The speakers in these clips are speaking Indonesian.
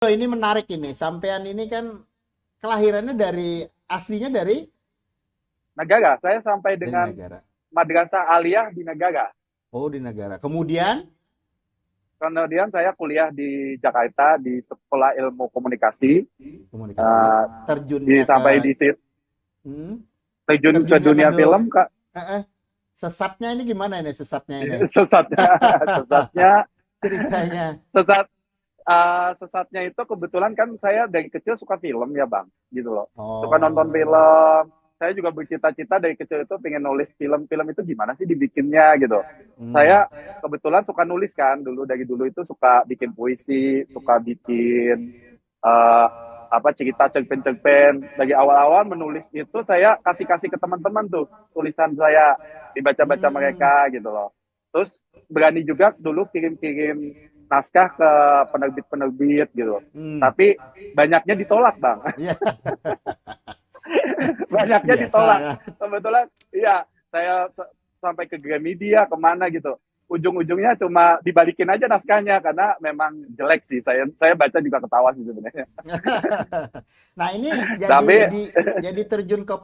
Oh, ini menarik ini. Sampean ini kan kelahirannya dari aslinya Nagara. Saya sampai dari dengan negara. Madrasah Aliyah di Nagara. Oh, di negara. Kemudian Kemudian saya kuliah di Jakarta di Sekolah Ilmu Komunikasi. komunikasi. Eh, Terjunnya ke sampai di hmm, terjun ke terjunnya ke dunia film, Kak. eh, eh, sesatnya ini gimana ini sesatnya ini? Sesatnya, sesatnya, Ceritanya. sesat, sesatnya itu kebetulan kan saya dari kecil suka film ya Bang, gitu loh. Suka nonton Oh. film. Saya juga bercita-cita dari kecil itu pengen nulis film-film itu gimana sih dibikinnya gitu. Hmm. Saya kebetulan suka nulis kan dulu dari dulu itu suka bikin puisi, suka bikin eh, apa cerita cerpen-cerpen. Dari awal-awal menulis itu saya kasih-kasih ke teman-teman tuh tulisan saya dibaca-baca Hmm. mereka gitu loh. Terus berani juga dulu kirim-kirim naskah ke penerbit-penerbit gitu. Hmm. Tapi banyaknya ditolak, Bang. Ya, Banyaknya biasa ditolak. kan. Kebetulan, iya, saya sampai ke Gramedia, kemana gitu. Ujung-ujungnya cuma dibalikin aja naskahnya karena memang jelek sih. Saya baca juga ketawa sih sebenarnya. Nah, ini Tapi, jadi terjun ke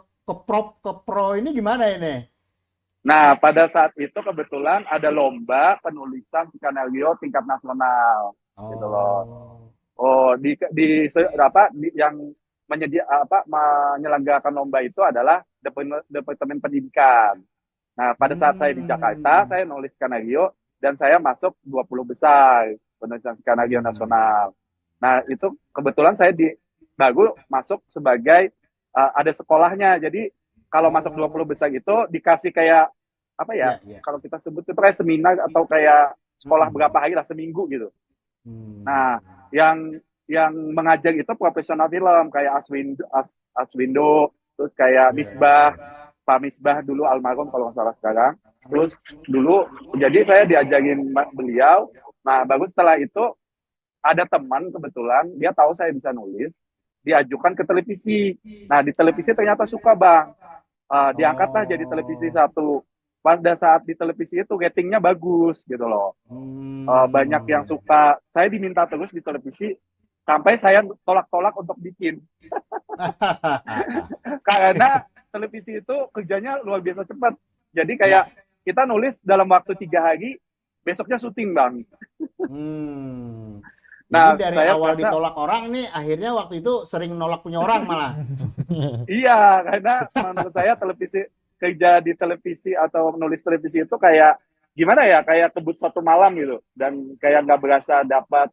pro ini gimana ini? nah pada saat itu kebetulan ada lomba penulisan skenario tingkat nasional, gitu loh. Oh. Oh, yang menyelenggarakan lomba itu adalah Departemen Pendidikan. Nah, pada saat saya di Jakarta, Hmm. saya nulis skenario dan saya masuk 20 besar penulisan skenario Hmm. nasional. Nah, itu kebetulan saya baru masuk sebagai ada sekolahnya. Jadi kalau masuk 20 Oh. besar itu dikasih kayak apa ya? Ya, ya. Kalau kita sebut itu kayak seminar atau kayak sekolah Mm-mm. berapa hari lah seminggu gitu. Nah, Hmm. yang mengajar itu profesional film kayak Aswindo, terus kayak Ya, ya, Misbah, ya. Pak Misbah dulu almarhum kalau nggak salah sekarang. Terus dulu jadi saya diajarin beliau. Nah, baru setelah itu ada teman kebetulan dia tahu saya bisa nulis, diajukan ke televisi. Nah, di televisi ternyata suka, Bang. Diangkatlah jadi televisi Oh. satu. Pada saat di televisi itu ratingnya bagus gitu loh. Banyak yang Hmm. suka. Saya diminta terus di televisi sampai saya tolak-tolak untuk bikin karena televisi itu kerjanya luar biasa cepat. Jadi kayak Ya. kita nulis dalam waktu 3 hari, besoknya syuting bang. Hmm. Jadi Nah dari saya awal merasa ditolak orang nih, akhirnya waktu itu sering nolak punya orang malah. iya karena menurut saya kerja di televisi atau menulis televisi itu kayak gimana ya kayak kebut satu malam gitu dan kayak nggak berasa dapat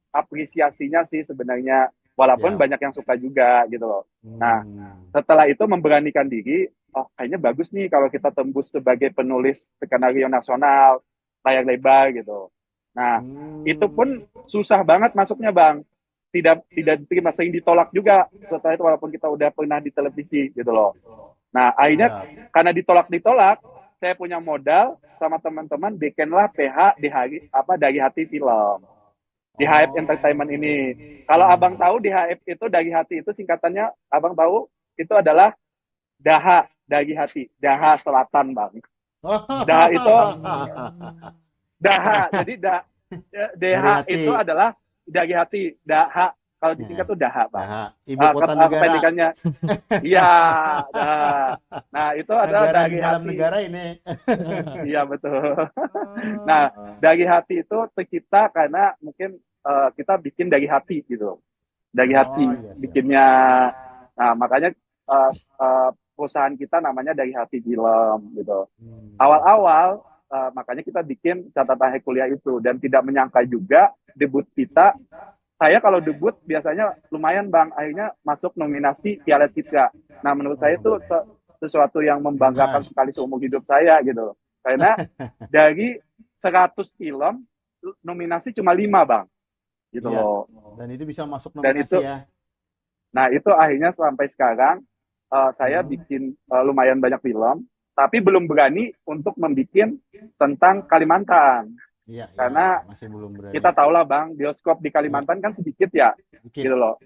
apresiasinya sih sebenarnya walaupun Siap. banyak yang suka juga gitu loh. Nah, Hmm. setelah itu memberanikan diri, oh kayaknya bagus nih kalau kita tembus sebagai penulis skenario nasional layar lebar gitu. Nah, itu Hmm. pun susah banget masuknya, Bang. Tidak diterima, sering ditolak juga setelah itu walaupun kita udah pernah di televisi gitu loh. Nah, akhirnya Siap. karena ditolak-ditolak, saya punya modal sama teman-teman bikinlah PH di hari apa dari hati film di Hype Entertainment Oh. ini. Kalau abang Hmm. tahu di Hype itu dari hati itu singkatannya abang tahu itu adalah Daha dari hati, Daha Selatan bang. Daha itu Daha, jadi DH Dari itu hati. adalah dari hati, Daha. Kalau disingkat Ya. tuh Daha bang. Nah, ibu kota negara. Kependekannya, iya, Daha. Nah itu adalah Negara di dari dalam hati. negara ini. Iya betul. Nah dari hati itu tercipta karena mungkin kita bikin dari hati gitu dari Oh, hati iya siap. bikinnya. Nah, makanya uh, perusahaan kita namanya dari hati film gitu. Hmm. Awal-awal makanya kita bikin catatan akhir kuliah itu dan tidak menyangka juga debut kita. Saya kalau debut biasanya lumayan bang, akhirnya masuk nominasi Piala Citra. Nah menurut saya itu Oh. sesuatu yang membanggakan Keren. sekali seumur hidup saya gitu. Karena dari 100 film nominasi cuma 5 bang, gitu Iya. loh. Dan itu bisa masuk Dan nominasi itu ya. Nah, itu akhirnya sampai sekarang saya Hmm. bikin lumayan banyak film, tapi belum berani untuk membuat tentang Kalimantan. Iya, iya, iya. Karena Masih belum berani. kita tahu lah Bang, bioskop di Iya, Kalimantan kan sedikit ya, dikit. gitu loh.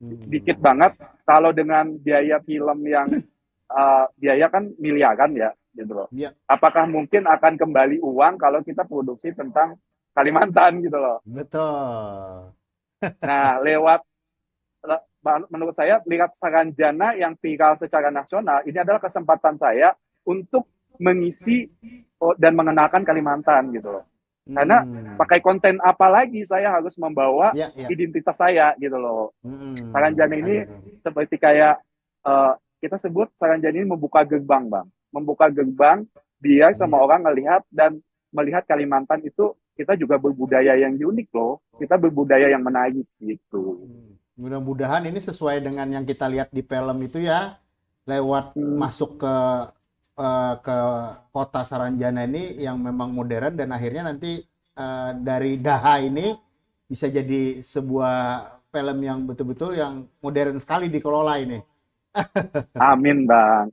Dikit Hmm. banget. Kalau dengan biaya film yang biaya kan miliaran ya, gitu loh. Iya, Apakah mungkin akan kembali uang kalau kita produksi tentang Kalimantan gitu loh. betul. Nah, menurut saya lihat Saranjana yang viral secara nasional ini adalah kesempatan saya untuk mengisi dan mengenalkan Kalimantan gitu loh. Karena Hmm. pakai konten apa lagi saya harus membawa Ya, ya. identitas saya gitu loh. Saranjana ini Makanya. seperti kayak kita sebut Saranjana ini membuka gerbang, Bang. Membuka gerbang biar semua Iya. orang melihat dan melihat Kalimantan itu kita juga berbudaya yang unik loh. Kita berbudaya yang menarik gitu. Mudah-mudahan ini sesuai dengan yang kita lihat di film itu ya, lewat Hmm, masuk ke kota Saranjana ini yang memang modern dan akhirnya nanti dari Daha ini bisa jadi sebuah film yang betul-betul yang modern sekali dikelola ini. amin, Bang.